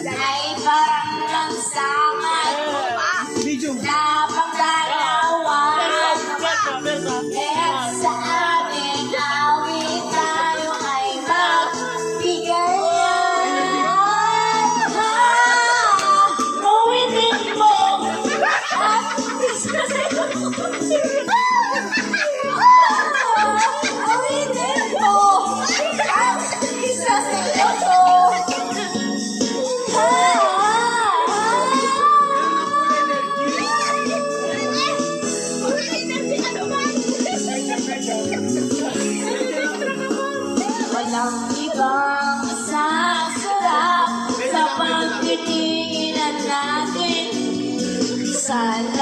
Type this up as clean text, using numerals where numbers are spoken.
ay parang lansangan na pagdalawan. Kaya't sa aming awit tayo ay magbigayan. Uwitin mo at awitin mo at isa sa ito. Walang ibang sasarap sa pagtitinginan natin. Sana